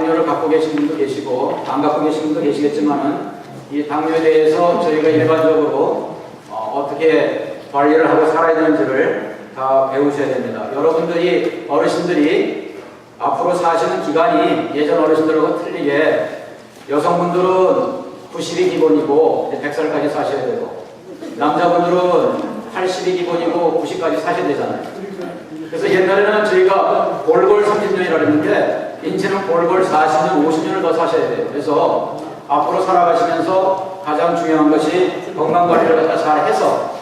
당뇨를 갖고 계신 분도 계시고 안 갖고 계신 분도 계시겠지만은 이 당뇨에 대해서 저희가 일반적으로 어떻게 관리를 하고 살아야 되는지를 다 배우셔야 됩니다. 여러분들이 어르신들이 앞으로 사시는 기간이 예전 어르신들하고 틀리게 여성분들은 90이 기본이고 100살까지 사셔야 되고 남자분들은 80이 기본이고 90까지 사셔야 되잖아요. 그래서 옛날에는 저희가 골골 30년이라고 했는데 이제는 골골 40년, 50년을 더 사셔야 돼요. 그래서 앞으로 살아가시면서 가장 중요한 것이 건강관리를 갖다 잘 해서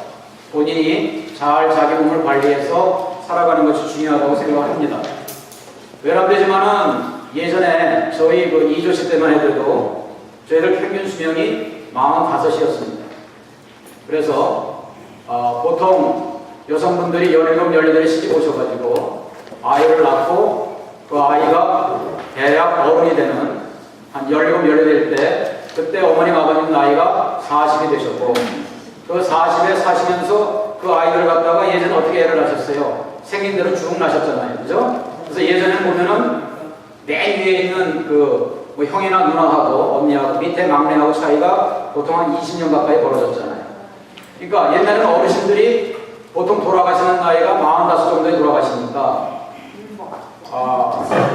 본인이 잘 자기 몸을 관리해서 살아가는 것이 중요하다고 생각합니다. 외람되지만은 예전에 저희 그 이조씨 때만 해도 저희들 평균 수명이 45이었습니다. 그래서 보통 여성분들이 17, 18에 시집 오셔가지고 아이를 낳고 그 아이가 대략 어른이 되는 한 17, 18일 때 그때 어머님 아버님 나이가 40이 되셨고 그 40에 사시면서 그 아이들을 갖다가 예전에 어떻게 애를 낳으셨어요? 생긴 대로 쭉 낳으셨잖아요. 그죠? 그래서 예전에 보면은 맨 위에 있는 그 뭐 형이나 누나하고 언니하고 밑에 막내하고 차이가 보통 한 20년 가까이 벌어졌잖아요. 그러니까 옛날에는 어르신들이 보통 돌아가시는 나이가 45 정도에 돌아가시니까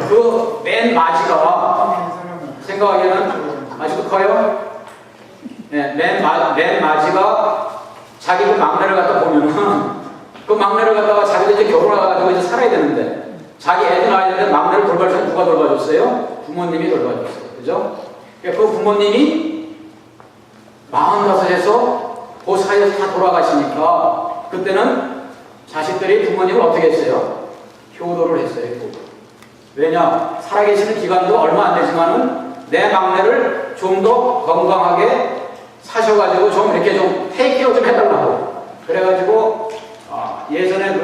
그 맨 마지가 생각하기에는 아직도 커요? 네, 맨 마지가 자기 그 막내를 갖다 보면은 그 막내를 갖다가 자기도 이제 결혼해가지고 이제 살아야 되는데 자기 애도 낳아야 되는데 막내를 돌볼 때 누가 돌봐줬어요? 부모님이 돌봐줬어요. 그죠? 그러니까 그 부모님이 45에서 그 사이에서 다 돌아가시니까 그때는 자식들이 부모님을 어떻게 했어요? 효도를 했어요. 효도. 왜냐? 살아계시는 기간도 얼마 안 되지만은 내 막내를 좀 더 건강하게 사셔가지고 좀 이렇게 좀 테이크케어 좀 해달라고. 그래가지고 예전에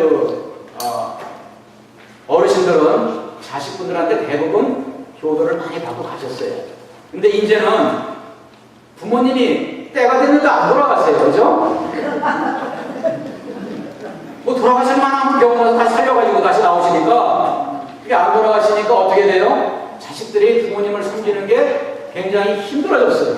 어르신들은 자식분들한테 대부분 효도를 많이 받고 가셨어요. 근데 이제는 부모님이 때가 됐는데 안 돌아가세요. 그죠? 뭐 돌아가실 만한 경우 와서 다시 살려가지고 다시 나오시니까 그게 안 돌아가시니까 어떻게 돼요? 자식들이 부모님을 섬기는 게 굉장히 힘들어졌어요.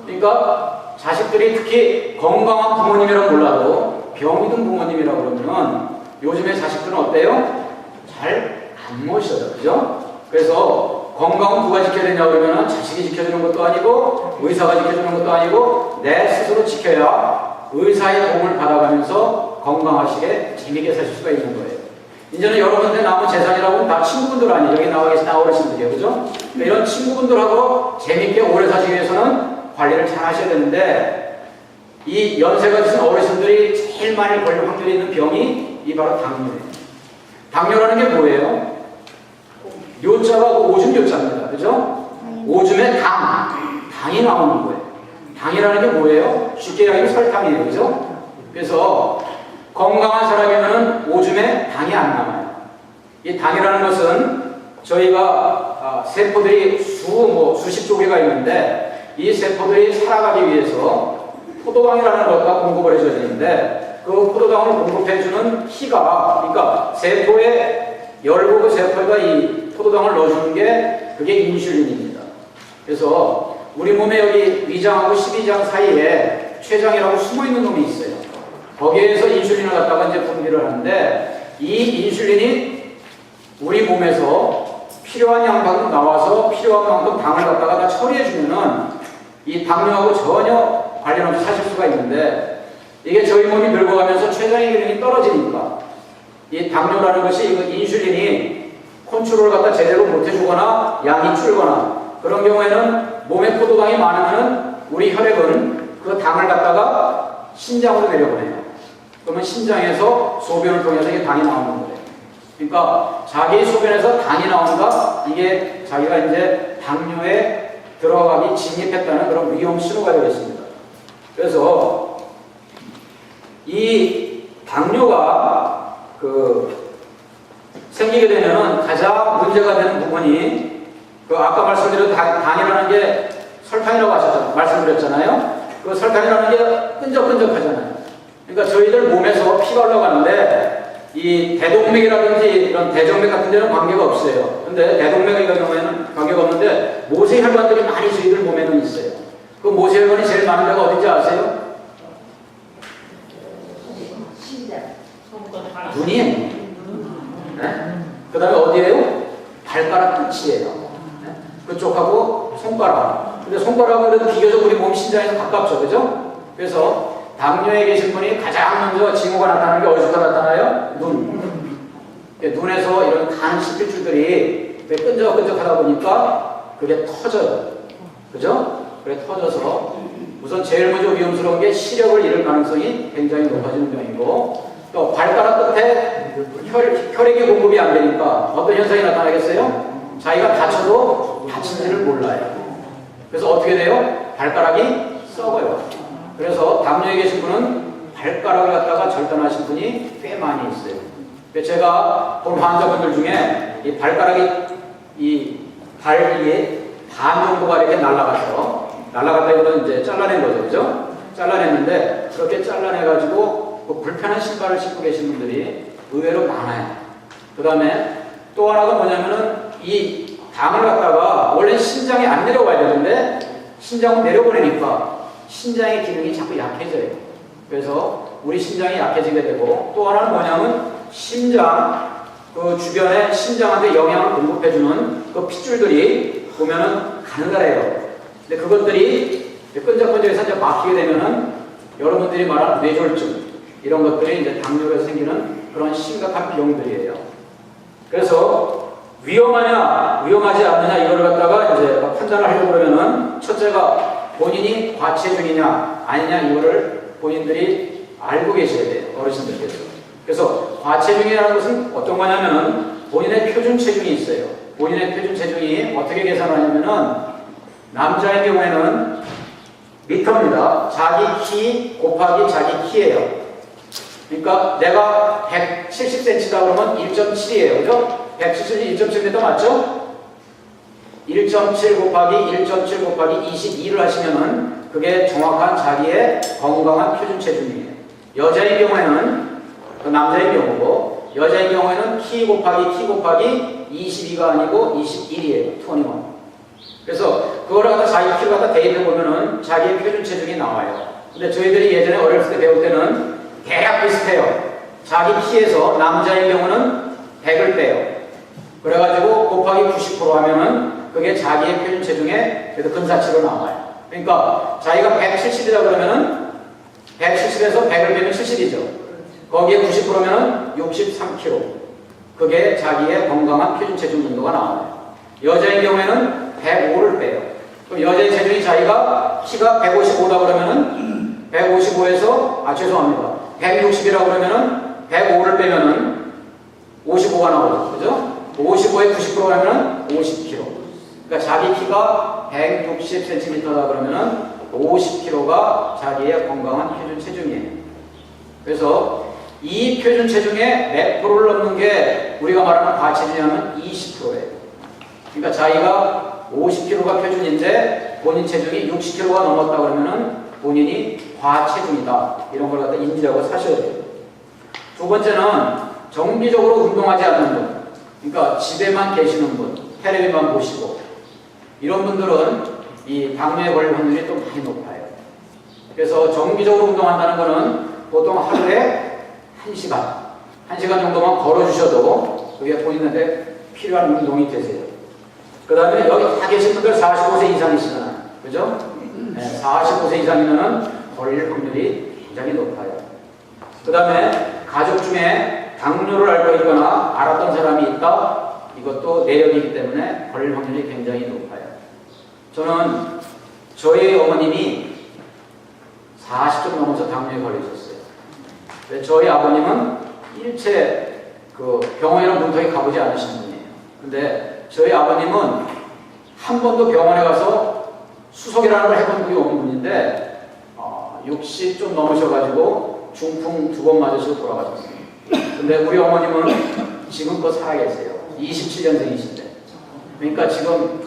그러니까 자식들이 특히 건강한 부모님이라고 몰라도 병이 든 부모님이라고 그러면 요즘에 자식들은 어때요? 잘 안 모셔요. 그죠? 그래서 건강은 누가 지켜야 되냐 그러면 자식이 지켜주는 것도 아니고 의사가 지켜주는 것도 아니고 내 스스로 지켜야 의사의 도움을 받아가면서 건강하시게 재밌게 사실 수가 있는 거예요. 이제는 여러분들 남은 재산이라고 다 친구분들 아니에요. 여기 나와 계신 어르신들이에요. 그죠? 그러니까 이런 친구분들하고 재밌게 오래 사시기 위해서는 관리를 잘 하셔야 되는데 이 연세가 드신 어르신들이 제일 많이 걸릴 확률이 있는 병이 이 바로 당뇨예요. 당뇨라는 게 뭐예요? 요자가 오줌 요자입니다. 그죠? 오줌에 당이 나오는 거예요. 당이라는 게 뭐예요? 쉽게 얘기하면 설탕이에요. 그죠? 그래서 건강한 사람이면 오줌에 당이 안 남아요. 이 당이라는 것은 저희가 세포들이 수십 조개가 있는데 이 세포들이 살아가기 위해서 포도당이라는 것과 공급을 해줘야 되는데 그 포도당을 공급해주는 희가 그러니까 세포에 열고 그 세포에다 이 포도당을 넣어주는 게 그게 인슐린입니다. 그래서 우리 몸에 여기 위장하고 12장 사이에 췌장이라고 숨어있는 놈이 있어요. 거기에서 인슐린을 갖다가 이제 분비를 하는데 이 인슐린이 우리 몸에서 필요한 양만큼 나와서 필요한 만큼 당을 갖다가 다 처리해주면은 이 당뇨하고 전혀 관련 없이 사실 수가 있는데 이게 저희 몸이 늙어가면서 췌장의 기능이 떨어지니까 이 당뇨라는 것이 이거 인슐린이 컨트롤을 갖다 제대로 못해주거나 양이 줄거나 그런 경우에는 몸에 포도당이 많으면 우리 혈액은 그 당을 갖다가 신장으로 내려보내요. 그러면 신장에서 소변을 통해서 이게 당이 나오는 거예요. 그러니까 자기 소변에서 당이 나온다? 이게 자기가 이제 당뇨에 들어가기 진입했다는 그런 위험 신호가 되겠습니다. 그래서 이 당뇨가 생기게 되면 가장 문제가 되는 부분이 아까 말씀드린 당이라는 게 설탕이라고 말씀드렸잖아요. 그 설탕이라는 게 끈적끈적하잖아요. 그러니까 저희들 몸에서 피가 올라가는데 이 대동맥이라든지 이런 대정맥 같은 데는 관계가 없어요. 근데 대동맥의 경우에는 관계가 없는데 모세혈관들이 많이 저희들 몸에는 있어요. 그 모세혈관이 제일 많은 데가 어딘지 아세요? 눈이에요. 네? 그 다음에 어디예요? 발가락 끝이에요. 네? 그쪽하고 손가락. 근데 손가락은 그래도 비교적 우리 몸 신장에서 가깝죠. 그죠? 그래서 당뇨에 계신 분이 가장 먼저 징후가 나타나는 게 어디서 나타나요? 눈. 눈에서 이런 가는 실핏줄들이 끈적끈적하다 보니까 그게 터져요. 그죠? 그래 터져서 우선 제일 먼저 위험스러운 게 시력을 잃을 가능성이 굉장히 높아지는 병이고, 또 발가락 끝에 혈액이 공급이 안 되니까 어떤 현상이 나타나겠어요? 자기가 다쳐도 다친지를 몰라요. 그래서 어떻게 돼요? 발가락이 썩어요. 그래서 당뇨에 계신 분은 발가락을 갖다가 절단하신 분이 꽤 많이 있어요. 제가 본 환자분들 중에 이 발가락이 이 발 위에 반 정도가 이렇게 날아갔다기보다는 이제 잘라낸 거죠. 그죠? 잘라냈는데 그렇게 잘라내가지고 그 불편한 신발을 신고 계신 분들이 의외로 많아요. 그 다음에 또 하나가 뭐냐면은 이 당을 갖다가 원래 신장에 안 내려와야 되는데 신장을 내려보내니까 신장의 기능이 자꾸 약해져요. 그래서 우리 신장이 약해지게 되고, 또 하나는 뭐냐면 심장 그 주변에 신장한테 영향을 공급해주는 그 핏줄들이 보면은 가느다래요. 근데 그것들이 끈적끈적해서 이제 막히게 되면은 여러분들이 말하는 뇌졸중 이런 것들이 이제 당뇨에서 생기는 그런 심각한 병들이에요. 그래서 위험하냐 위험하지 않느냐 이걸 갖다가 이제 판단을 하려고 그러면은 첫째가 본인이 과체중이냐 아니냐 이거를 본인들이 알고 계셔야 돼요. 어르신들께서. 그래서 과체중이라는 것은 어떤 거냐면은 본인의 표준 체중이 있어요. 본인의 표준 체중이 어떻게 계산하냐면은 남자의 경우에는 미터입니다. 자기 키 곱하기 자기 키예요. 그러니까 내가 170cm다 그러면 1.7이에요. 그죠? 170, 1.7m 맞죠? 1.7 곱하기 1.7 곱하기 22를 하시면은 그게 정확한 자기의 건강한 표준 체중이에요. 여자의 경우에는 그 남자의 경우고, 여자의 경우에는 키 곱하기 22가 아니고 21이에요. 21. 그래서 그걸 갖다 자기 키를 갖다 대입해 보면은 자기의 표준 체중이 나와요. 근데 저희들이 예전에 어렸을 때 배울 때는 대략 비슷해요. 자기 키에서 남자의 경우는 100을 빼요. 그래가지고 곱하기 90% 하면은 그게 자기의 표준 체중의 그래도 근사치로 나와요. 그러니까 자기가 170이다 그러면은 170에서 100을 빼면 70이죠. 거기에 90%면은 63kg. 그게 자기의 건강한 표준 체중 정도가 나와요. 여자의 경우에는 105를 빼요. 그럼 여자의 체중이 자기가 키가 155다 그러면은 155에서 죄송합니다. 160이라고 그러면은 105를 빼면은 55가 나오죠. 그죠? 55에 90% 하면은 50kg. 그러니까 자기 키가 160cm다 그러면은 50kg가 자기의 건강한 표준 체중이에요. 그래서 이 표준 체중의 몇 프로를 넘는 게 우리가 말하는 과체중이냐면 20%예요. 그러니까 자기가 50kg가 표준인데 본인 체중이 60kg가 넘었다 그러면은 본인이 과체중이다. 이런 걸 갖다 인지하고 사셔야 돼요. 두 번째는 정기적으로 운동하지 않는 분. 그러니까 집에만 계시는 분, 텔레비만 보시고 이런 분들은 이 당뇨에 걸릴 확률이 또 많이 높아요. 그래서 정기적으로 운동한다는 것은 보통 하루에 1시간 정도만 걸어주셔도 그게 본인한테 필요한 운동이 되세요. 그 다음에 여기 다 계신 분들 45세 이상이시잖아요. 그죠? 네, 45세 이상이면 걸릴 확률이 굉장히 높아요. 그 다음에 가족 중에 당뇨를 앓고 있거나 알았던 사람이 있다. 이것도 내력이기 때문에 걸릴 확률이 굉장히 높아요. 저는 저희 어머님이 40점 넘어서 당뇨에 걸리셨어요. 저희 아버님은 일체 그 병원이나 문턱에 가보지 않으신 분이에요. 근데 저희 아버님은 한 번도 병원에 가서 수속이라는 걸 해본 적이 없는 분인데 60 좀 넘으셔가지고 중풍 2번 맞으시고 돌아가셨어요. 근데 우리 어머님은 지금껏 살아계세요. 27년생이신데. 그러니까 지금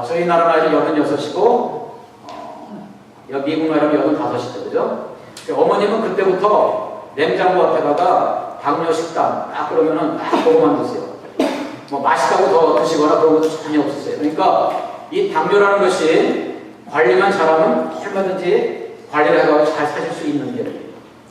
저희 나라 나이는 86이고 미국 나이는 85이죠. 그죠? 어머님은 그때부터 냉장고 앞에다가 당뇨 식단 딱 그러면은 딱 그거만 드세요. 뭐 맛있다고 더 드시거나 그런 것도 전혀 없었어요. 그러니까 이 당뇨라는 것이 관리만 잘하면 얼마든지 관리를 해가지고 잘 사실 수 있는 게.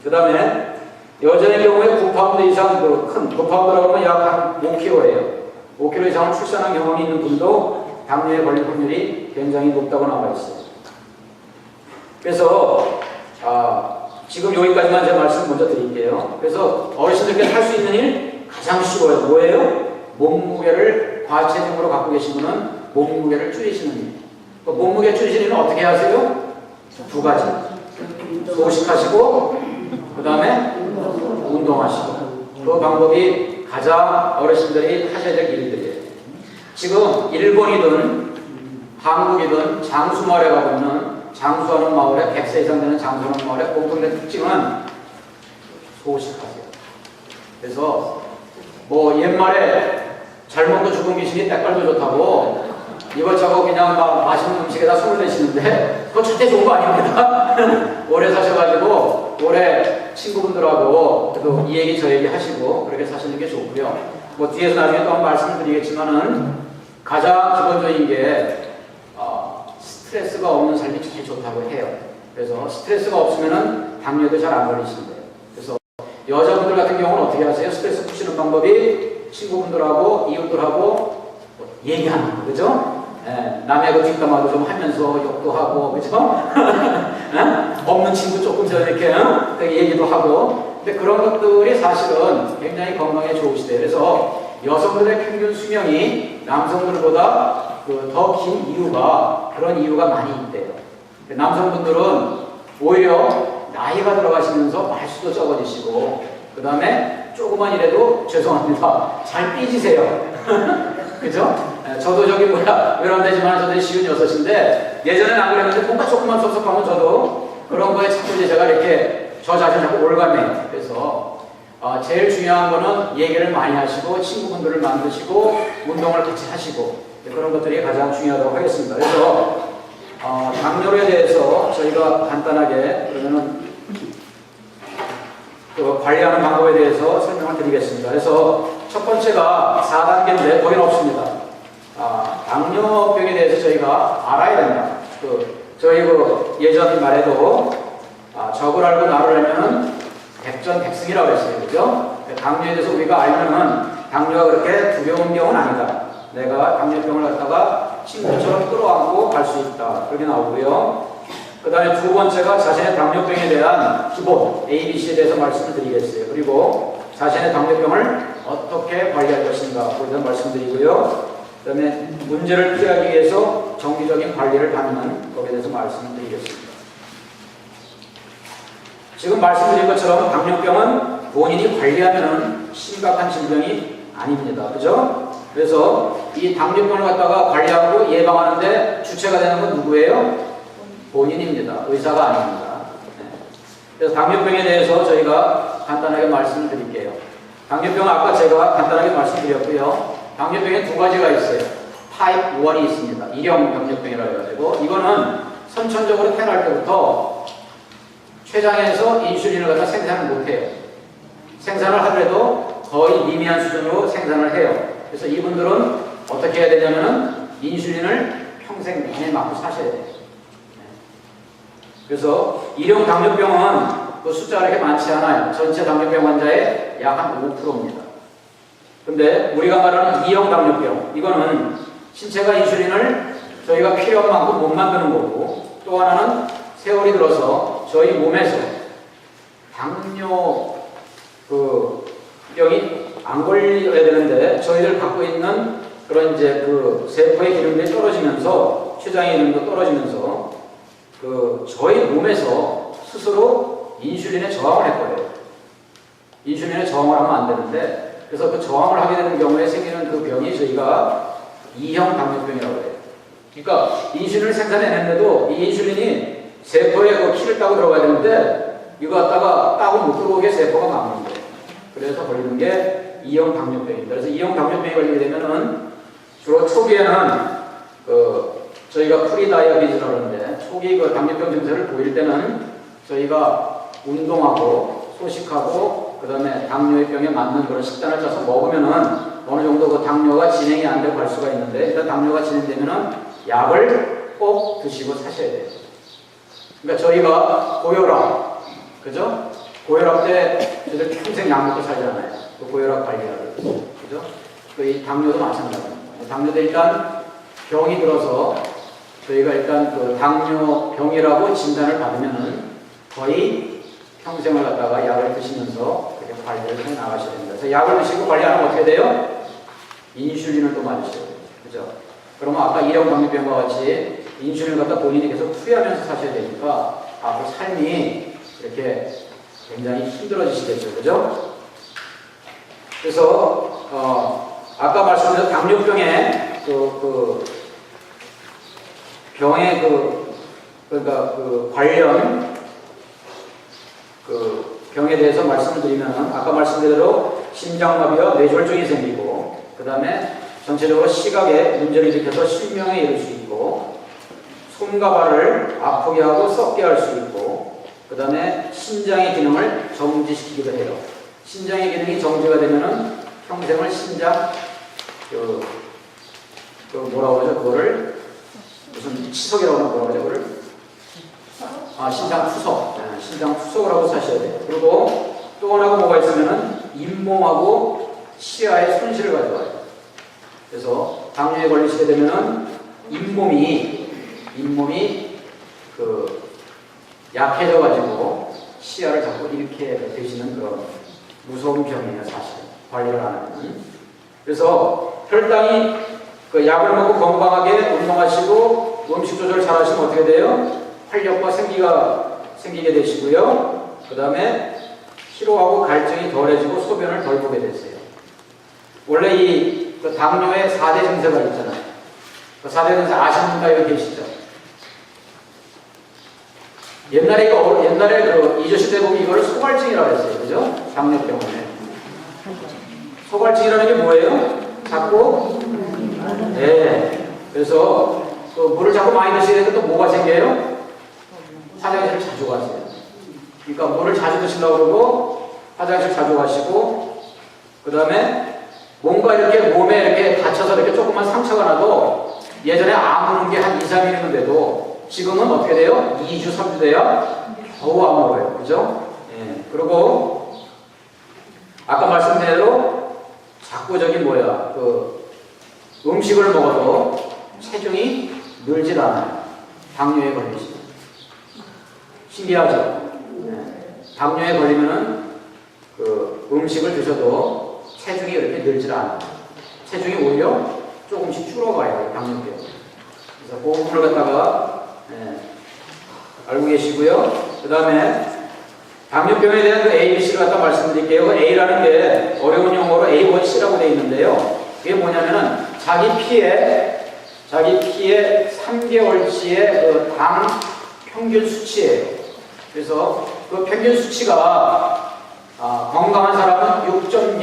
그 다음에 여자의 경우에 9파운드 이상 큰 9파운드라고 하면 약 한 5kg예요. 5kg 이상을 출산한 경험이 있는 분도 당뇨에 걸릴 확률이 굉장히 높다고 나와 있어요. 그래서 지금 여기까지만 제 말씀 먼저 드릴게요. 그래서 어르신들께 할 수 있는 일 가장 쉬워요. 뭐예요? 몸무게를 과체중으로 갖고 계신 분은 몸무게를 줄이시는 일. 몸무게 줄이시는 일은 어떻게 하세요? 두 가지. 소식하시고 그 다음에 운동하시고. 그 방법이 가장 어르신들이 하셔야 될 일들이에요. 지금 일본이든 한국이든 장수마을에 가고 있는 장수하는 마을에 100세 이상 되는 장수하는 마을의 공통된 특징은 소식하세요. 그래서 뭐 옛말에 잘 먹고 죽은 귀신이 때깔도 좋다고 이것저것 그냥 막 맛있는 음식에다 손을 내시는데 그거 절대 좋은 거 아닙니다. 오래 사셔가지고 오래 친구분들하고 그래도 이 얘기 저 얘기 하시고 그렇게 사시는 게 좋고요. 뭐 뒤에서 나중에 또 말씀을 드리겠지만은 가장 기본적인 게 스트레스가 없는 삶이 제일 좋다고 해요. 그래서 스트레스가 없으면은 당뇨도 잘 안 걸리신대요. 그래서 여자분들 같은 경우는 어떻게 하세요? 스트레스 푸시는 방법이 친구분들하고 이웃들하고 얘기하는 거, 그죠? 예, 남의 그 뒷담화도 좀 하면서 욕도 하고, 그죠? 없는 친구 조금 저 이렇게 얘기도 하고. 근데 그런 것들이 사실은 굉장히 건강에 좋으시대요. 그래서 여성들의 평균 수명이 남성들보다 더 긴 이유가 그런 이유가 많이 있대요. 남성분들은 오히려 나이가 들어가시면서 말수도 적어지시고 그 다음에 조그만 일해도 죄송합니다. 잘 삐지세요. 그죠? 저도 저기 외람되지만 저도 쉬운 여섯인데 예전에는 안 그랬는데 뭔가 조금만 섭섭하면 저도 그런 거에 자꾸 이제 제가 이렇게 저 자신 자꾸 올가매요. 그래서 제일 중요한 거는 얘기를 많이 하시고 친구분들을 만드시고 운동을 같이 하시고 그런 것들이 가장 중요하다고 하겠습니다. 그래서 당뇨에 대해서 저희가 간단하게 그러면은 관리하는 방법에 대해서 설명을 드리겠습니다. 그래서 첫 번째가 4단계인데 거기는 없습니다. 당뇨병에 대해서 저희가 알아야 된다. 저희 예전 말에도 적을 알고 나를 알면은 백전백승이라고 했어요. 그죠? 당뇨에 대해서 우리가 알면은 당뇨가 그렇게 두려운 병은 아니다. 내가 당뇨병을 갖다가 친구처럼 끌어안고 갈 수 있다. 그렇게 나오고요. 그 다음에 두 번째가 자신의 당뇨병에 대한 기본 ABC에 대해서 말씀을 드리겠어요. 그리고 자신의 당뇨병을 어떻게 관리할 것인가 그에 대한 말씀드리고요. 그 다음에 문제를 피하기 위해서 정기적인 관리를 받는 것에 대해서 말씀을 드리겠습니다. 지금 말씀드린 것처럼 당뇨병은 본인이 관리하면 심각한 질병이 아닙니다. 그죠? 그래서 이 당뇨병을 갖다가 관리하고 예방하는데 주체가 되는 건 누구예요? 본인입니다. 의사가 아닙니다. 네. 그래서 당뇨병에 대해서 저희가 간단하게 말씀을 드릴게요. 당뇨병은 아까 제가 간단하게 말씀드렸고요. 당뇨병에 두 가지가 있어요. 타입 1이 있습니다. 일형 당뇨병이라고 해가지고 이거는 선천적으로 태어날 때부터 췌장에서 인슐린을 갖다 생산을 못해요. 생산을 하더라도 거의 미미한 수준으로 생산을 해요. 그래서 이분들은 어떻게 해야 되냐면은 인슐린을 평생 내내 맞고 사셔야 돼요. 그래서 일형 당뇨병은 그 숫자가 이렇게 많지 않아요. 전체 당뇨병 환자의 약 한 5%입니다. 근데 우리가 말하는 2형 당뇨병, 이거는 신체가 인슐린을 저희가 필요한 만큼 못 만드는 거고, 또 하나는 세월이 들어서 저희 몸에서 당뇨 병이 안 걸려야 되는데 저희들 갖고 있는 그런 이제 세포의 기능들이 떨어지면서 췌장의 기능도 떨어지면서 저희 몸에서 스스로 인슐린에 저항을 해버려요. 인슐린에 저항을 하면 안 되는데 그래서 그 저항을 하게 되는 경우에 생기는 그 병이 저희가 2형 당뇨병이라고 해요. 그러니까 인슐린을 생산해냈는데도 이 인슐린이 세포에 키를 따고 들어가야 되는데 이거 갖다가 따고 못 들어오게 세포가 막는 거예요. 그래서 걸리는 게 2형 당뇨병입니다. 그래서 2형 당뇨병이 걸리게 되면은 주로 초기에는 저희가 프리다이아비즈라고 하는데 초기 당뇨병 증세를 보일 때는 저희가 운동하고 소식하고 그 다음에 당뇨의 병에 맞는 그런 식단을 짜서 먹으면은 어느 정도 그 당뇨가 진행이 안 되고 할 수가 있는데, 일단 당뇨가 진행되면은 약을 꼭 드시고 사셔야 돼요. 그러니까 저희가 고혈압, 그죠? 고혈압 때 저희들 평생 약 먹고 살잖아요. 그 고혈압 관리하고, 그죠? 그 이 당뇨도 마찬가지입니다. 당뇨도 일단 병이 들어서 저희가 일단 그 당뇨병이라고 진단을 받으면은 거의 평생을 갖다가 약을 드시면서 그렇게 관리를 해 나가셔야 됩니다. 그래서 약을 드시고 관리 안 하면 어떻게 돼요? 인슐린을 또 맞으셔야 돼요. 그죠? 그러면 아까 일형 당뇨병과 같이 인슐린을 갖다 본인이 계속 투여하면서 사셔야 되니까 앞으로 삶이 이렇게 굉장히 힘들어지시겠죠. 그죠? 그래서, 아까 말씀드린 당뇨병의 병의 그러니까 관련 병에 대해서 말씀을 드리면, 아까 말씀드린 대로 심장마비와 뇌졸중이 생기고, 그 다음에 전체적으로 시각에 문제를 일으켜서 실명에 이를 수 있고, 손과 발을 아프게 하고 썩게 할 수 있고, 그 다음에 신장의 기능을 정지시키기도 해요. 신장의 기능이 정지가 되면은 평생을 신장, 뭐라고 하죠? 그거를, 무슨 치석이라고 하는 뭐라고 하죠? 그거를? 신장 투석. 네, 신장 투석을 하고 사셔야 돼요. 그리고 또 하나가 뭐가 있으면은 잇몸하고 치아에 손실을 가져와요. 그래서 당뇨에 걸리시게 되면은 잇몸이 약해져가지고 치아를 자꾸 이렇게 되시는 그런 무서운 병이에요, 사실. 관리를 안 하면. 그래서 혈당이 약을 먹고 건강하게 운동하시고 음식 조절 잘 하시면 어떻게 돼요? 활력과 생기가 생기게 되시고요. 그 다음에 피로하고 갈증이 덜해지고 소변을 덜 보게 되세요. 원래 그 당뇨의 4대 증세가 있잖아요. 그 4대 증세 아시는 분가 여기 계시죠? 옛날에 그 이조시대 보면 이거를 소갈증이라고 했어요. 그죠? 당뇨병원에. 소갈증이라는 게 뭐예요? 자꾸, 네. 그래서 그 물을 자꾸 많이 드시게 되면 또 뭐가 생겨요? 화장실을 자주 가세요. 그러니까 물을 자주 드시려고 그러고, 화장실 자주 가시고, 그 다음에 뭔가 이렇게 몸에 이렇게 다쳐서 이렇게 조금만 상처가 나도 예전에 아무는 게 한 2, 3일이었는데도 지금은 어떻게 돼요? 2주, 3주 돼야 겨우 아물어요. 그죠? 예. 그리고 아까 말씀드린 대로 자꾸 음식을 먹어도 체중이 늘질 않아요. 당뇨에 걸리시면. 신기하죠? 네. 당뇨에 걸리면은 음식을 드셔도 체중이 이렇게 늘질 않아요. 체중이 오히려 조금씩 줄어가요, 당뇨병. 그래서 그 부분을 갖다가 알고 계시고요. 그 다음에 당뇨병에 대한 그 ABC를 갖다 말씀드릴게요. 그 A라는 게 어려운 용어로 A1C라고 되어 있는데요. 그게 뭐냐면은 자기 피에 3개월치의 그 당 평균 수치예요. 그래서 그 평균 수치가 건강한 사람은 6.0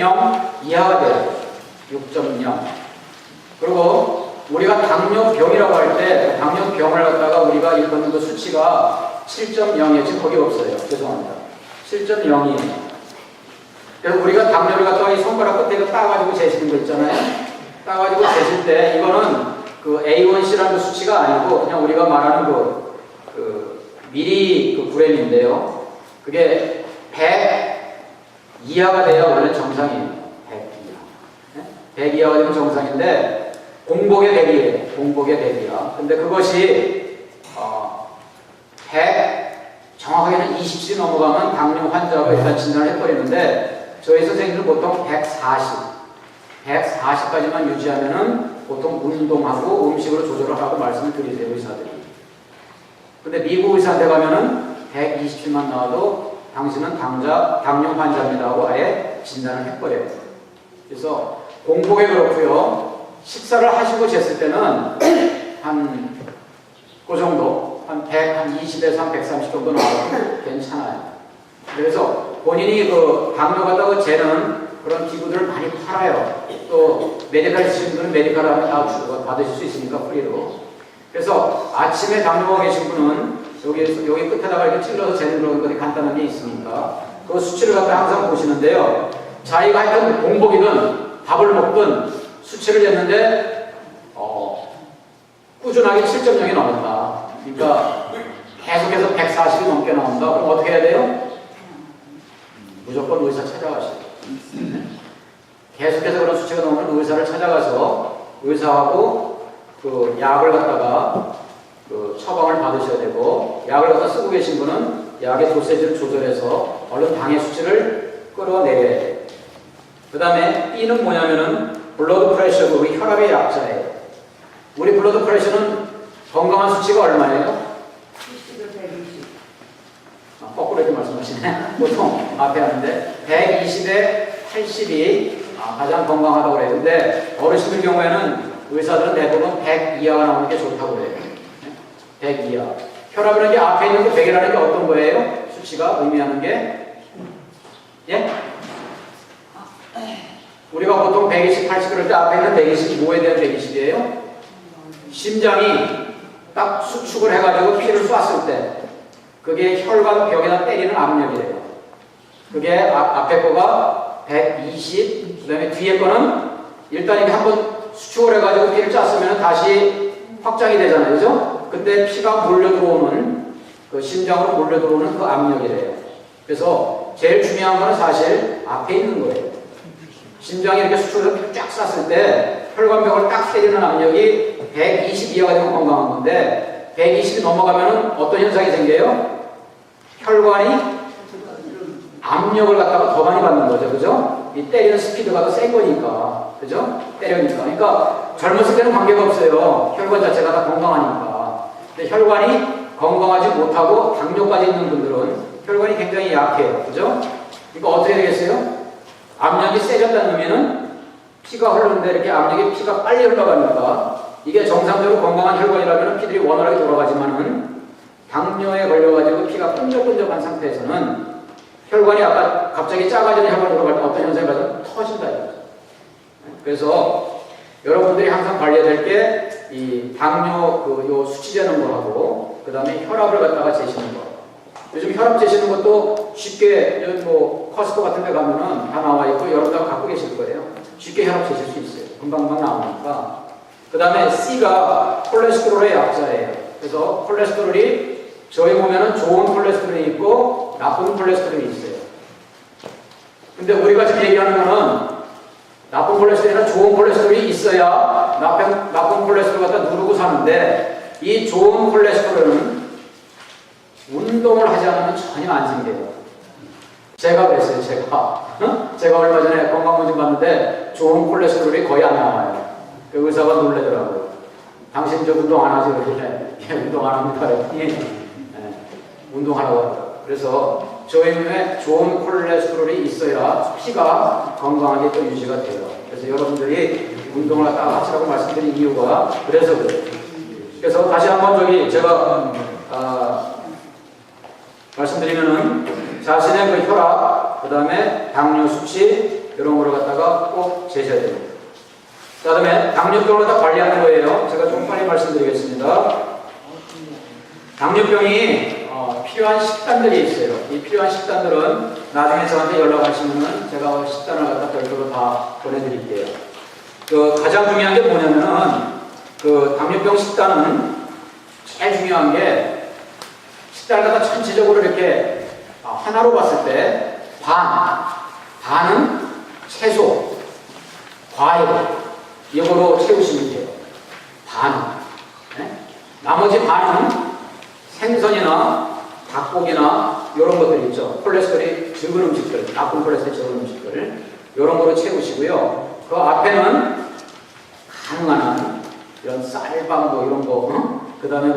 이하가 돼요. 6.0. 그리고 우리가 당뇨병이라고 할 때 당뇨병을 갖다가 우리가 일컫는 그 수치가 7.0이에요. 지금 거기 없어요. 죄송합니다. 7.0이에요. 그래서 우리가 당뇨를 갖다가 이 손가락 끝에 따가지고 재시는 거 있잖아요. 따가지고 재실 때 이거는 그 A1C라는 그 수치가 아니고 그냥 우리가 말하는 미리 그램인데요. 그게 100 이하가 돼야 원래 정상이에요. 100 이하. 100 이하가 되면 정상인데 공복의 100이에요. 공복의 100이야. 근데 그것이 100 정확하게는 27 넘어가면 당뇨 환자가 일단 진단을 해버리는데 저희 선생님들 보통 140까지만 유지하면은 보통 운동하고 음식으로 조절을 하고 말씀을 드리세요, 의사들이. 근데 미국 의사한테 가면은 127만 나와도 당신은 당뇨 환자입니다 하고 아예 진단을 해버려요. 그래서 공복에 그렇고요. 식사를 하시고 쟀을 때는 그 정도, 한 120에서 한 130 정도 나와도 괜찮아요. 그래서 본인이 그 당뇨 갖다가 재는 그런 기구들을 많이 팔아요. 또 메디칼 쓰시는 분들은 메디칼 하면 다 받으실 수 있으니까 프리로. 그래서 아침에 당뇨가 계신 분은 여기 끝에다가 이렇게 찔러서 재는 그런 것이 간단한 게 있으니까 그 수치를 갖다 항상 보시는데요. 자기가 하여튼 공복이든 밥을 먹든 수치를 쟀는데 꾸준하게 7.0이 넘었다. 그러니까 계속해서 140이 넘게 나온다. 그럼 어떻게 해야 돼요? 무조건 의사 찾아가시고 계속해서 그런 수치가 넘으면 의사를 찾아가서 의사하고 그 약을 갖다가 그 처방을 받으셔야 되고, 약을 갖다 쓰고 계신 분은 약의 도세지를 조절해서 얼른 당의 수치를 끌어내야 돼요. 그 다음에 B는 뭐냐면은 블러드 프레셔, 우리 혈압의 약자예요. 우리 블러드 프레셔는 건강한 수치가 얼마예요? 70에서 120. 거꾸로 이렇게 말씀하시네. 보통 앞에 하는데 120에 80이 가장 건강하다고 그래요. 근데 어르신들 경우에는 의사들은 대부분 100 이하가 나오는 게 좋다고 그래요. 100 이하. 혈압이라는 게 앞에 있는 게 100이라는 게 어떤 거예요? 수치가 의미하는 게? 예? 우리가 보통 120, 80 그럴 때 앞에 있는 120이 뭐에 대한 120이에요? 심장이 딱 수축을 해가지고 피를 쐈을 때 그게 혈관 벽에다 때리는 압력이래요. 그게 앞에 거가 120, 그 다음에 뒤에 거는 일단 이게 한번 수축을 해가지고 피를 짰으면 다시 확장이 되잖아요. 그죠? 근데 피가 몰려 들어오는, 그 심장으로 몰려 들어오는 그 압력이래요. 그래서 제일 중요한 거는 사실 앞에 있는 거예요. 심장이 이렇게 수축을 쫙 쐈을 때 혈관벽을 딱 때리는 압력이 120 이하가 되면 건강한 건데 120이 넘어가면 어떤 현상이 생겨요? 혈관이 압력을 갖다가 더 많이 받는 거죠. 그죠? 이 때리는 스피드가 더 센 거니까. 그죠? 때리니까. 그러니까 젊었을 때는 관계가 없어요. 혈관 자체가 다 건강하니까. 근데 혈관이 건강하지 못하고 당뇨까지 있는 분들은 혈관이 굉장히 약해요. 그죠? 그러니까 어떻게 되겠어요? 압력이 세졌다는 의미는 피가 흐르는데 이렇게 압력이 피가 빨리 흘러가니까 이게 정상적으로 건강한 혈관이라면 피들이 원활하게 돌아가지만은 당뇨에 걸려가지고 피가 끈적끈적한 상태에서는 혈관이 아까 갑자기 작아지는 혈관이 돌아갈 때 어떤 현상이 발생? 터진다 이거죠. 그래서 여러분들이 항상 관리해야 될 게 이 당뇨 요 수치 재는 거하고 그 다음에 혈압을 갖다가 재시는 거. 요즘 혈압 재시는 것도 쉽게 뭐 커스코 같은 데 가면은 다 나와 있고 여러분 다 갖고 계실 거예요. 쉽게 혈압 재실 수 있어요. 금방금방 나오니까. 그 다음에 C가 콜레스테롤의 약자예요. 그래서 콜레스테롤이 저희 몸에는 좋은 콜레스테롤이 있고 나쁜 콜레스테롤이 있어요. 근데 우리가 지금 얘기하는 거는 나쁜 콜레스테롤이나 좋은 콜레스테롤이 있어야 나쁜 콜레스테롤 갖다 누르고 사는데 이 좋은 콜레스테롤은 운동을 하지 않으면 전혀 안 생겨요. 제가 그랬어요. 제가 얼마 전에 건강검진 받는데 좋은 콜레스테롤이 거의 안 나와요. 그 의사가 놀래더라고요. 당신 저 운동 안 하지? 그러길래 운동 안 합니다. 운동하라고 하더라고요. 그래서 저희 몸에 좋은 콜레스테롤이 있어야 피가 건강하게 또 유지가 돼요. 그래서 여러분들이 운동을 하다가 하시라고 말씀드린 이유가 그래서 그래요. 그래서 다시 한번 제가 말씀드리면은 자신의 그 혈압, 그 다음에 당뇨 수치 이런 거를 갖다가 꼭 재셔야 됩니다. 그 다음에 당뇨병을 다 관리하는 거예요. 제가 좀 빨리 말씀드리겠습니다. 당뇨병이 필요한 식단들이 있어요. 이 필요한 식단들은 나중에 저한테 연락하시면은 제가 식단을 갖다 별도로 다 보내드릴게요. 그 가장 중요한 게 뭐냐면은 그 당뇨병 식단은 제일 중요한 게 식단을 갖다 전체적으로 이렇게 하나로 봤을 때 반은 채소, 과일 이거로 채우시면 돼요. 네? 나머지 반은 생선이나 닭고기나 이런 것들 있죠. 콜레스테롤이 적은 음식들, 나쁜 콜레스테롤이 적은 음식들 이런 거로 채우시고요. 그 앞에는 가능한 한 이런 쌀밥 뭐 이런 거, 그 다음에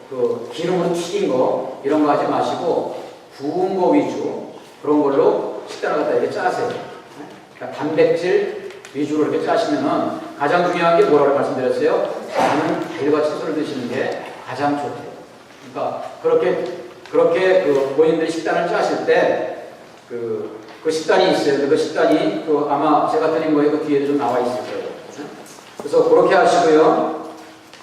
그 기름으로 튀긴 거 이런 거 하지 마시고 구운 거 위주 그런 걸로 식단을 갖다 이렇게 짜세요. 그러니까 단백질 위주로 이렇게 짜시면은 가장 중요한 게 뭐라고 말씀드렸어요? 많은 과일과 채소를 드시는 게 가장 좋대요. 그러니까 그렇게 그 본인들이 식단을 짜실 때 그 식단이 있어요. 그 식단이 아마 제가 드린 거에 그 뒤에도 좀 나와 있을 거예요. 그래서 그렇게 하시고요.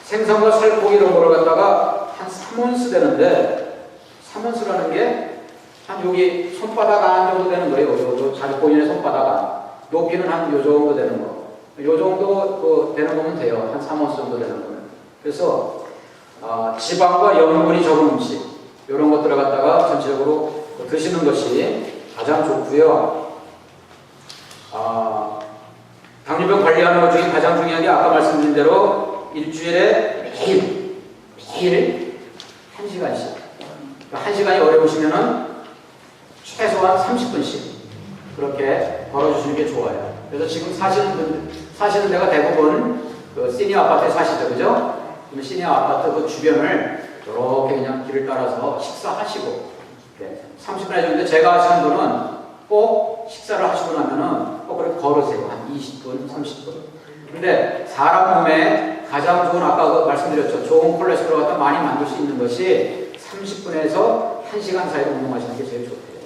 생선과 살코기 이런 거를 갖다가 한 3온스 되는데 3온스라는 게 한 여기 손바닥 안 정도 되는 거예요. 요 자기 본인의 손바닥 안. 높이는 한 요 정도 되는 거. 요 정도 되는 거면 돼요. 한 3온스 정도 되는 거면. 그래서 지방과 염분이 적은 음식 이런 것들을 갖다가 전체적으로 드시는 것이 가장 좋고요. 당뇨병 관리하는 것 중에 가장 중요한 게 아까 말씀드린 대로 일주일에 매일 1시간씩. 그러니까 1시간이 어려우시면은 최소한 30분씩 그렇게 걸어주시는 게 좋아요. 그래서 지금 사시는 데가 대부분 그 시니어 아파트에 사시죠, 그죠? 그럼 시니어 아파트 그 주변을 이렇게 그냥 길을 따라서 식사하시고 30분 해주는데 제가 하시는 분은 꼭 식사를 하시고 나면은 꼭 그렇게 걸으세요. 한 20분, 30분. 근데 사람 몸에 가장 좋은 아까 말씀드렸죠. 좋은 콜레스테롤 갖다 많이 만들 수 있는 것이 30분에서 1시간 사이로 운동하시는 게 제일 좋대요.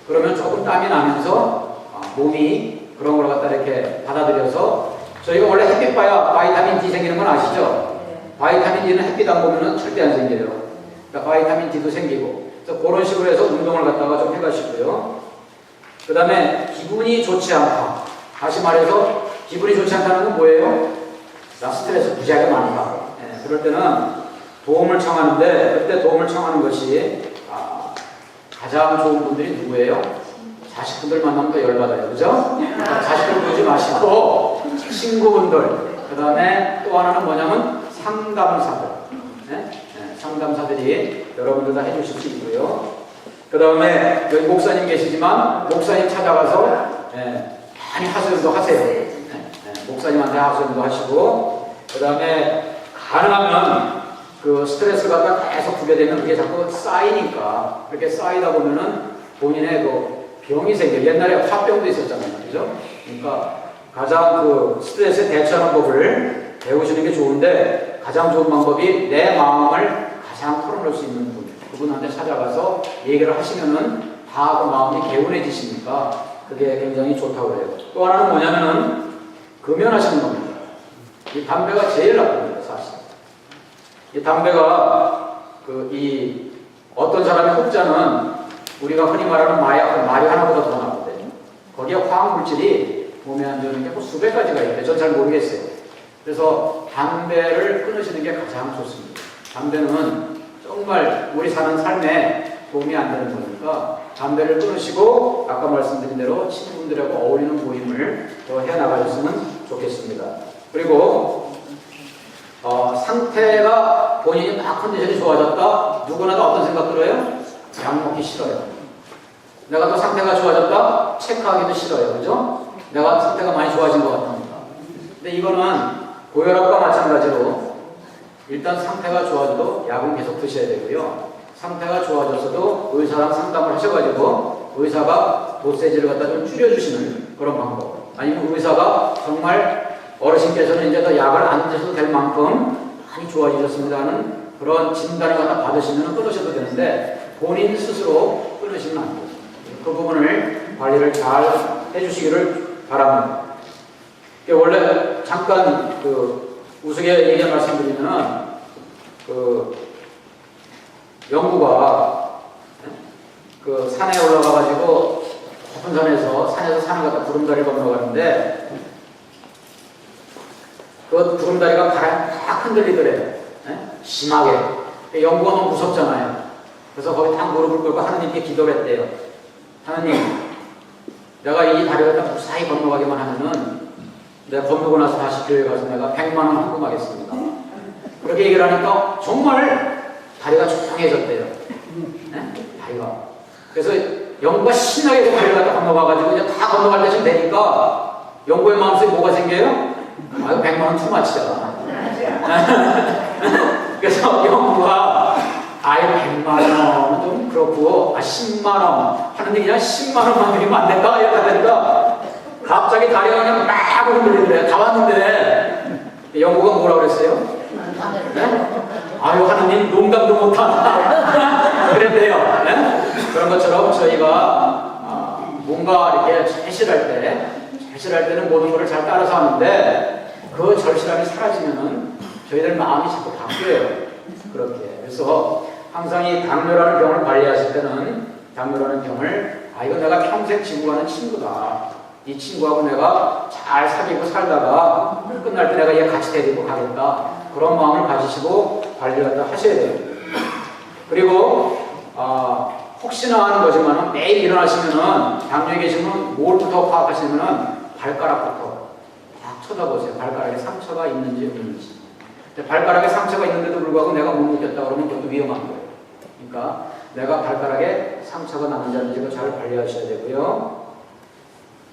그러면 조금 땀이 나면서 몸이 그런 걸 갖다 이렇게 받아들여서 저희가 원래 햇빛 봐야 바이타민 D 생기는 건 아시죠? 바이타민 D는 햇빛 안 보면은 절대 안 생겨요. 그러니까 바이타민 D도 생기고 그래서 그런 식으로 해서 운동을 갖다가 좀 해가시고요. 그 다음에 기분이 좋지 않다. 다시 말해서 기분이 좋지 않다는 건 뭐예요? 나 스트레스 무지하게 많이 받아. 그럴 때는 도움을 청하는데 그때 도움을 청하는 것이 가장 좋은 분들이 누구예요? 자식분들 만나면 더 열받아요. 그죠? 그러니까 자식들 보지 마시고 친구분들 그 다음에 또 하나는 뭐냐면 상담사들 상담사들이 여러분들 다 해주실 수 있고요. 그 다음에 여기 목사님 계시지만 목사님 찾아가서 많이 하소연도 하세요. 목사님한테 하소연도 하시고 그 다음에 가능하면 그 스트레스를 갖다 계속 주게 되면 그게 자꾸 쌓이니까 그렇게 쌓이다 보면은 본인의 그 병이 생겨요. 옛날에 화병도 있었잖아요. 그죠? 그러니까 가장 그 스트레스에 대처하는 법을 배우시는 게 좋은데 가장 좋은 방법이 내 마음을 가장 털어놓을 수 있는 분 그분한테 찾아가서 얘기를 하시면은 다 그 마음이 개운해지시니까 그게 굉장히 좋다고 해요. 또 하나는 뭐냐면은 금연하시는 겁니다. 이 담배가 제일 나쁩니다. 사실. 이 담배가 이 어떤 사람의 흡자는 우리가 흔히 말하는 마리화나보다 더 나쁘대요. 거기에 화학물질이 몸에 안 좋은 게 뭐 수백 가지가 있대요. 전 잘 모르겠어요. 그래서 담배를 끊으시는 게 가장 좋습니다. 담배는 정말 우리 사는 삶에 도움이 안 되는 거니까 담배를 끊으시고 아까 말씀드린 대로 친구분들하고 어울리는 모임을 더 해나가셨으면 좋겠습니다. 그리고 상태가 본인이 막 컨디션이 좋아졌다. 누구나 다 어떤 생각 들어요? 약 먹기 싫어요. 내가 또 상태가 좋아졌다. 체크하기도 싫어요. 그죠? 내가 상태가 많이 좋아진 것 같습니다. 근데 이거는 고혈압과 마찬가지로 일단 상태가 좋아져도 약은 계속 드셔야 되고요. 상태가 좋아졌어도 의사랑 상담을 하셔가지고 의사가 도세지를 갖다 좀 줄여주시는 그런 방법. 아니면 의사가 정말 어르신께서는 이제 더 약을 안 드셔도 될 만큼 많이 좋아지셨습니다 하는 그런 진단을 갖다 받으시면 끊으셔도 되는데 본인 스스로 끊으시면 안 돼요. 그 부분을 관리를 잘 해주시기를 바랍니다. 원래 잠깐 우스갯 말씀드리면은 영구가 산에 올라가가지고 높은 산에서 산을 갖다 구름다리를 건너가는데 그 구름다리가 바람에 딱 흔들리더래요. 심하게. 영구가 너무 무섭잖아요. 그래서 거기 딱 무릎을 꿇고 하느님께 기도를 했대요. 하느님, 내가 이 다리를 딱 무사히 건너가기만 하면은 내가 건너고 나서 다시 교회 가서 내가 100만 원 헌금하겠습니다. 그렇게 얘기를 하니까 정말 다리가 조용해졌대요. 다리가. 그래서 영구가 신나게 그 다리를 갖다 건너가가지고 이제 다 건너갈 때쯤 되니까 영구의 마음속에 뭐가 생겨요? 아유, 100만 원 투마치잖아. 그래서 영구가 아유, 100만 원은 좀 그렇고 10만 원 하는데 그냥 10만 원만 드리면 안 될까? 이렇게 되니까 갑자기 다리가 그냥 막 흔들리더래. 다 왔는데 영구가 뭐라고 그랬어요? 네? 아유, 하느님 농담도 못하나 그랬대요. 네? 그런 것처럼 저희가 뭔가 이렇게 절실할 때는 모든 것을 잘 따라서 하는데 그 절실함이 사라지면은 저희들 마음이 자꾸 바뀌어요. 그렇게. 그래서 항상 이 당뇨라는 병을 관리하실 때는 당뇨라는 병을 이거 내가 평생 지고 가는 친구다. 이 친구하고 내가 잘 사귀고 살다가 끝날 때 내가 얘 같이 데리고 가겠다. 그런 마음을 가지시고 관리를 갖다 하셔야 돼요. 그리고 혹시나 하는 거지만 매일 일어나시면은 당뇨에 계시면 뭘부터 파악하시면은 발가락부터 딱 쳐다보세요. 발가락에 상처가 있는지 없는지. 근데 발가락에 상처가 있는데도 불구하고 내가 못 느꼈다 그러면 그것도 위험한 거예요. 그러니까 내가 발가락에 상처가 났는지 아닌지 잘 관리하셔야 되고요.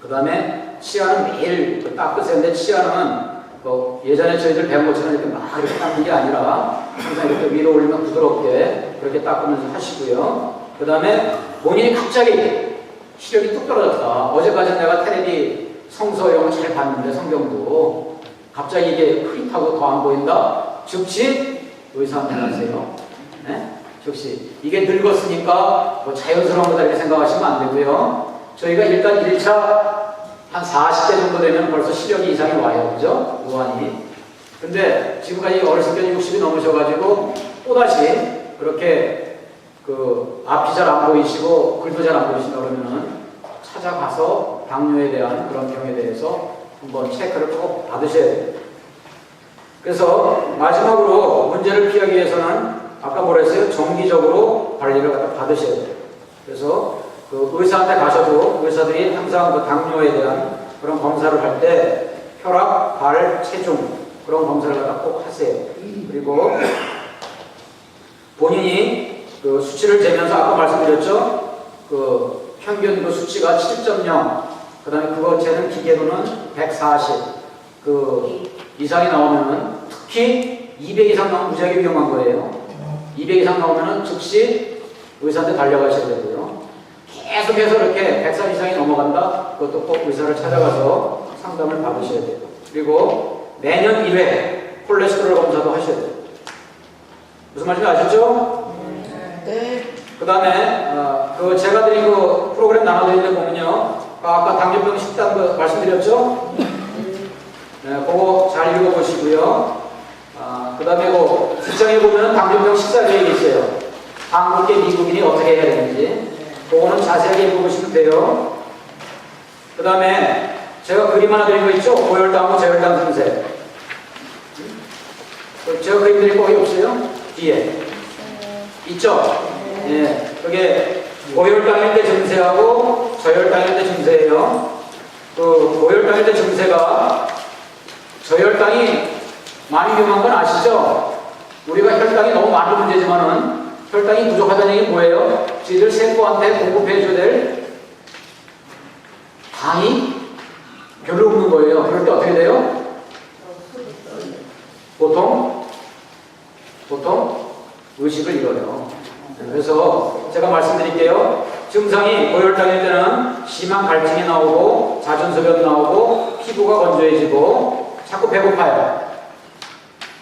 그 다음에 치아는 매일 닦으세요. 근데 치아는 예전에 저희들 배운 것처럼 이렇게 막 이렇게 닦는 게 아니라 항상 이렇게 위로 올리면 부드럽게 그렇게 닦으면서 하시고요. 그 다음에 본인이 갑자기 시력이 뚝 떨어졌다. 어제까지 내가 텔레비 성서 이런 거 잘 봤는데 성경도 갑자기 이게 흐릿하고 더 안 보인다. 즉시 의사한테 가세요. 네? 즉시 이게 늙었으니까 자연스러운 거다 이렇게 생각하시면 안 되고요. 저희가 일단 1차 한 40대 정도 되면 벌써 시력이 이상이 와요. 그죠? 노안이. 근데 지금까지 어렸을 때 60이 넘으셔가지고 또다시 그렇게 앞이 잘 안 보이시고 글도 잘 안 보이신다 그러면은 찾아가서 당뇨에 대한 그런 병에 대해서 한번 체크를 꼭 받으셔야 돼요. 그래서 마지막으로 문제를 피하기 위해서는 아까 뭐라 했어요? 정기적으로 관리를 갖다 받으셔야 돼요. 그래서 의사한테 가셔도 의사들이 항상 당뇨에 대한 그런 검사를 할 때 혈압, 발, 체중 그런 검사를 갖다 꼭 하세요. 그리고 본인이 수치를 재면서 아까 말씀드렸죠? 평균 수치가 7.0 그 다음에 그거 재는 기계로는 140 이상이 나오면은 특히 200 이상 나오면 무지하게 위험한 거예요. 200 이상 나오면은 즉시 의사한테 달려가셔야 되고요. 계속해서 이렇게 140 이상이 넘어간다? 그것도 꼭 의사를 찾아가서 상담을 받으셔야 돼요. 그리고 매년 1회 콜레스테롤 검사도 하셔야 돼요. 무슨 말인지 아셨죠? 네. 그 다음에 제가 드린 프로그램 나눠드리는 데 보면요. 아까 당뇨병 식단 말씀드렸죠? 네, 그거 잘 읽어보시고요. 그 다음에 뒷장에 보면 당뇨병 식사 계획이 있어요. 한국계 미국인이 어떻게 해야 되는지. 그거는 자세하게 읽어보시면 돼요. 그 다음에 제가 그림 하나 드린 거 있죠? 고혈당하고 저혈당 증세. 제가 그림 드린 거 거기 없어요? 뒤에. 있죠? 예. 그게 고혈당일 때 증세하고 저혈당일 때 증세예요. 고혈당일 때 증세가 저혈당이 많이 위험한 건 아시죠? 우리가 혈당이 너무 많은 문제지만은 혈당이 부족하다는 얘기는 뭐예요? 저희들 세포한테 공급해줘야 될 당이 별로 없는 거예요. 그럴 때 어떻게 돼요? 보통 의식을 잃어요. 그래서 제가 말씀드릴게요. 증상이 고혈당일 때는 심한 갈증이 나오고 잦은 소변 나오고 피부가 건조해지고 자꾸 배고파요.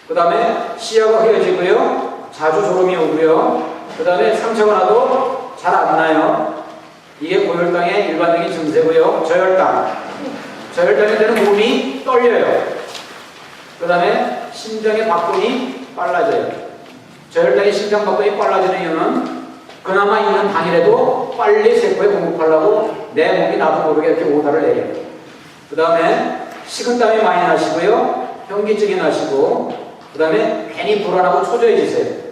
그 다음에 시야가 흐려지고요. 자주 졸음이 오고요. 그 다음에 상처가 나도 잘 안 나요. 이게 고혈당의 일반적인 증세고요. 저혈당일 때는 몸이 떨려요. 그 다음에 심장의 박동이 빨라져요. 저혈당의 심장 박동이 빨라지는 이유는 그나마 있는 당이라도 빨리 세포에 공급하려고 내 몸이 나도 모르게 이렇게 오다를 내요. 그 다음에 식은땀이 많이 나시고요. 현기증이 나시고 그 다음에 괜히 불안하고 초조해지세요.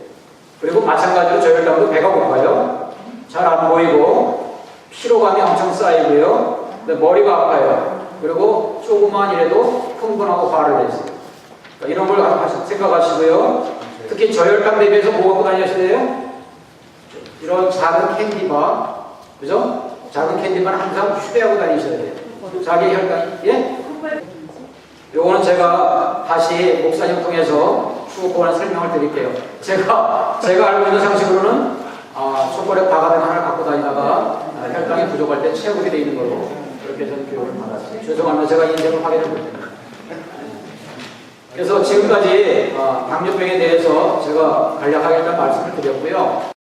그리고 마찬가지로 저혈당도 배가 고파요. 잘 안 보이고 피로감이 엄청 쌓이고요. 머리가 아파요. 그리고 조그만 일에도 흥분하고 화를 내세요. 그러니까 이런 걸 생각하시고요. 특히 저혈당 대비해서 뭐 갖고 다니셔야 돼요? 이런 작은 캔디바, 그죠? 작은 캔디바는 항상 휴대하고 다니셔야 돼요. 자기 혈당, 예? 요거는 제가 다시 목사님 통해서 추후보완 설명을 드릴게요. 제가 알고 있는 상식으로는 초콜릿 바가지 하나를 갖고 다니다가 혈당이 부족할 때 체육이 되어 있는 걸로 그렇게 저는 교육을 받았어요. 죄송합니다. 제가 인생을 확인을 못했네요. 그래서 지금까지 당뇨병에 대해서 제가 간략하게 일단 말씀을 드렸고요.